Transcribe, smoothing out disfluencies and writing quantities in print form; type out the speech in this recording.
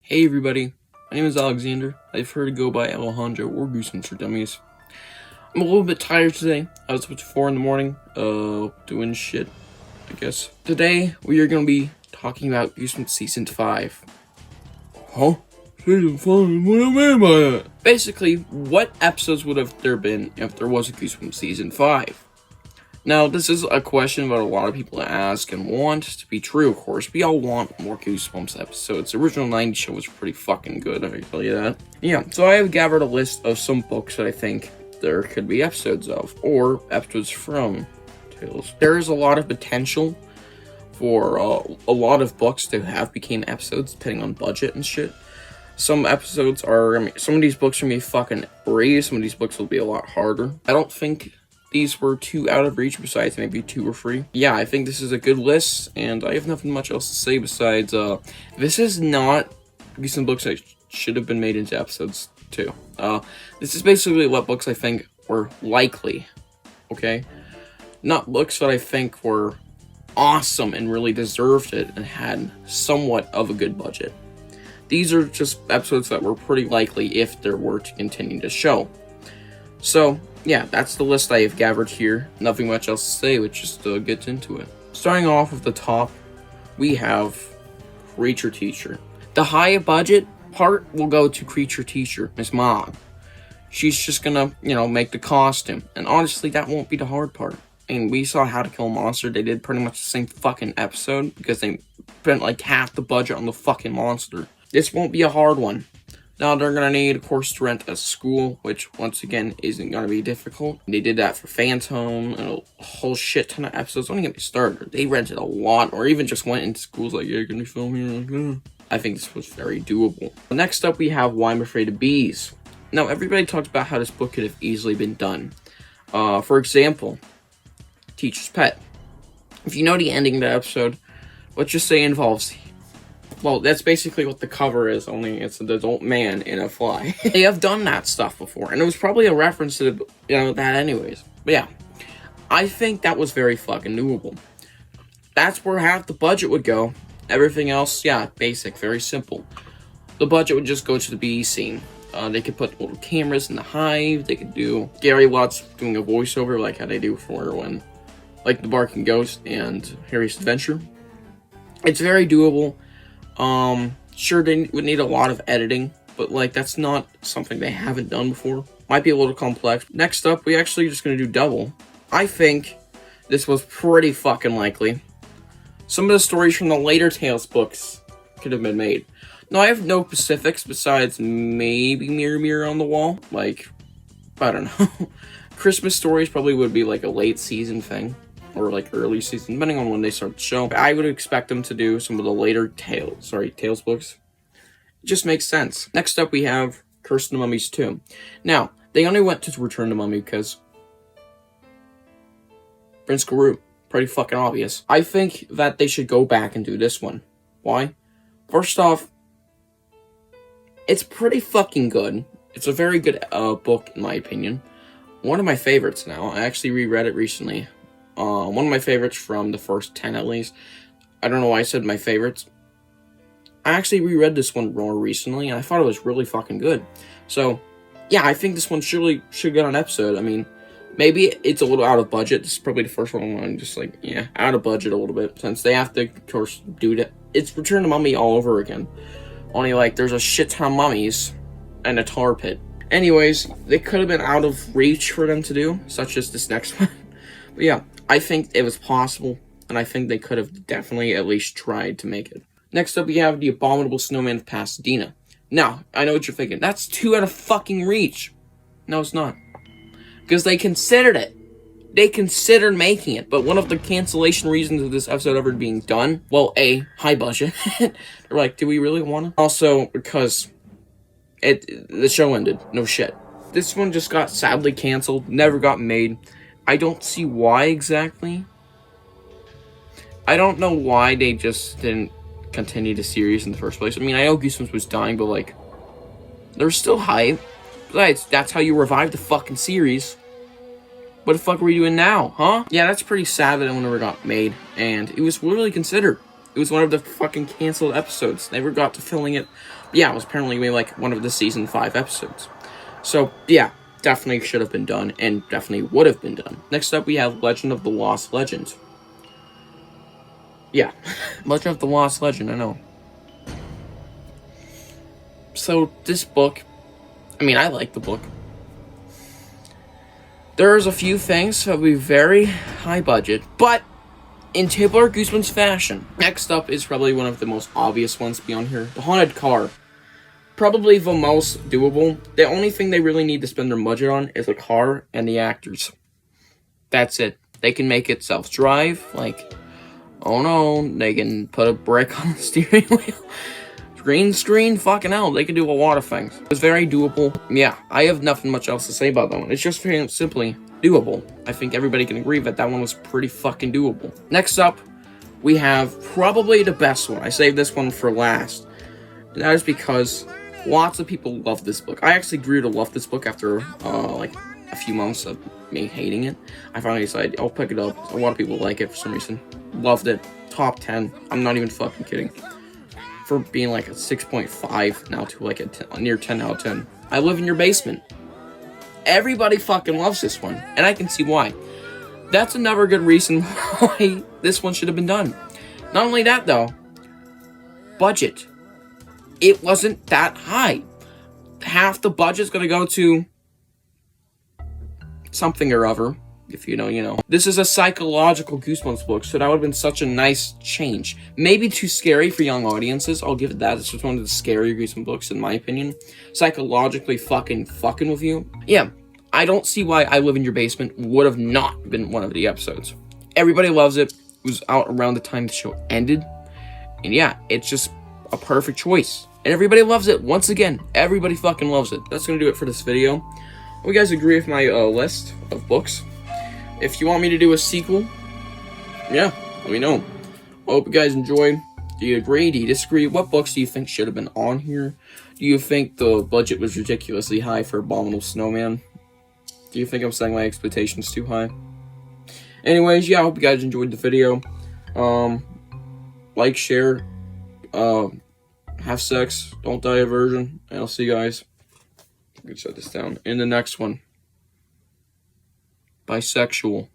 Hey everybody, my name is Alexander. I've heard it go by Alejandro or Goosebumps for Dummies. I'm a little bit tired today. I was up to 4 in the morning, doing shit, I guess. Today, we are going to be talking about Goosebumps Season 5. Huh? Season 5? What do you mean by that? Basically, what episodes would have there been if there was a Goosebumps Season 5? Now, this is a question that a lot of people ask and want to be true, of course. We all want more Goosebumps episodes. The original 90s show was pretty fucking good, I can tell you that. Yeah, so I have gathered a list of some books that I think there could be episodes of, or episodes from Tales. There is a lot of potential for a lot of books to have became episodes, depending on budget and shit. Some episodes are, some of these books are going to be fucking free, some of these books will be a lot harder. I don't think these were too out of reach, besides maybe 2 were free. Yeah, I think this is a good list, and I have nothing much else to say besides, this is not some books that should have been made into episodes too. This is basically what books I think were likely, okay? Not books that I think were awesome and really deserved it and had somewhat of a good budget. These are just episodes that were pretty likely if there were to continue to show. So, yeah, that's the list I have gathered here. Nothing much else to say, which just gets into it. Starting off with the top, we have Creature Teacher. The high budget part will go to Creature Teacher, Miss Mom. She's just gonna, make the costume. And honestly, that won't be the hard part. I mean, we saw How to Kill a Monster. They did pretty much the same fucking episode because they spent like half the budget on the fucking monster. This won't be a hard one. Now, they're going to need, of course, to rent a school, which, once again, isn't going to be difficult. They did that for Phantom and a whole shit ton of episodes. Don't even get me started. They rented a lot, or even just went into schools like, yeah, you're going to be filming here. I think this was very doable. Next up, we have Why I'm Afraid of Bees. Now, everybody talks about how this book could have easily been done. For example, Teacher's Pet. If you know the ending of the episode, let's just say it involves... Well, that's basically what the cover is, only it's an adult man in a fly. They have done that stuff before, and it was probably a reference to, that anyways. But yeah, I think that was very fucking doable. That's where half the budget would go. Everything else, yeah, basic, very simple. The budget would just go to the bee scene. They could put little cameras in the hive. They could do Gary Watts doing a voiceover like how they do for like The Barking Ghost and Harry's Adventure. It's very doable. Sure, they would need a lot of editing, but, that's not something they haven't done before. Might be a little complex. Next up, we actually just gonna do double. I think this was pretty fucking likely. Some of the stories from the later Tales books could have been made. Now, I have no specifics besides maybe Mirror Mirror on the Wall. I don't know. Christmas stories probably would be, a late season thing. Or early season, depending on when they start the show. I would expect them to do some of the later Tales books. It just makes sense. Next up, we have Curse of the Mummies 2. Now, they only went to Return to Mummy because Prince Guru. Pretty fucking obvious. I think that they should go back and do this one. Why? First off, it's pretty fucking good. It's a very good book, in my opinion. One of my favorites now. I actually reread it recently. One of my favorites from the first 10 at least. I don't know why I said my favorites. I actually reread this one more recently, and I thought it was really fucking good. So, yeah, I think this one surely should get an episode. I mean, maybe it's a little out of budget. This is probably the first one I'm just out of budget a little bit, since they have to, of course, do that. It's Return to Mummy all over again. Only, there's a shit ton of mummies and a tar pit. Anyways, they could have been out of reach for them to do, such as this next one. But yeah, I think it was possible, and I think they could have definitely at least tried to make it. Next up, we have The Abominable Snowman of Pasadena. Now, I know what you're thinking. That's too out of fucking reach. No, it's not. Because they considered it. They considered making it, but one of the cancellation reasons of this episode ever being done, well, A, high budget. They're like, do we really want to? Also, because the show ended. No shit. This one just got sadly canceled, never got made. I don't see why exactly. I don't know why they just didn't continue the series in the first place. I mean, I know Goosebumps was dying, but, there's still hype. Besides, that's how you revive the fucking series. What the fuck are we doing now, huh? Yeah, that's pretty sad that it never got made, and it was really considered. It was one of the fucking canceled episodes. Never got to filming it. yeah, it was apparently gonna be like one of the season 5 episodes. So yeah, definitely should have been done, and definitely would have been done. Next up, we have Legend of the Lost Legend. Yeah, Legend of the Lost Legend, I know. So this book, I mean, I like the book. There's a few things that will be very high budget, but in typical Goosebumps fashion. Next up is probably one of the most obvious ones to be on here. The Haunted Car. Probably the most doable. The only thing they really need to spend their budget on is the car and the actors. That's it. They can make it self-drive. Like, oh no, they can put a brick on the steering wheel. Green screen, fucking hell, they can do a lot of things. It's very doable. Yeah, I have nothing much else to say about that one. It's just very simply doable. I think everybody can agree that that one was pretty fucking doable. Next up, we have probably the best one. I saved this one for last. And that is because lots of people love this book. I actually grew to love this book after, like, a few months of me hating it. I finally decided, I'll pick it up. A lot of people like it for some reason. Loved it. Top 10. I'm not even fucking kidding. For being like a 6.5 now to like a near 10 out of 10. I Live in Your Basement. Everybody fucking loves this one, and I can see why. That's another good reason why this one should have been done. Not only that though, budget. It wasn't that high. Half the budget's gonna go to something or other. If you know, you know. This is a psychological Goosebumps book, so that would have been such a nice change. Maybe too scary for young audiences, I'll give it that. It's just one of the scarier Goosebumps books, in my opinion. Psychologically fucking with you. Yeah, I don't see why I Live in Your Basement would have not been one of the episodes. Everybody loves it. It was out around the time the show ended. And yeah, it's just a perfect choice. And everybody loves it. Once again, everybody fucking loves it. That's gonna do it for this video. Hope you guys agree with my list of books. If you want me to do a sequel, yeah, let me know. I hope you guys enjoyed. Do you agree? Do you disagree? What books do you think should have been on here? Do you think the budget was ridiculously high for Abominable Snowman? Do you think I'm setting my expectations too high? Anyways, yeah, I hope you guys enjoyed the video. Like, share, have sex, don't die a virgin, and I'll see you guys. I can shut this down in the next one. Bisexual.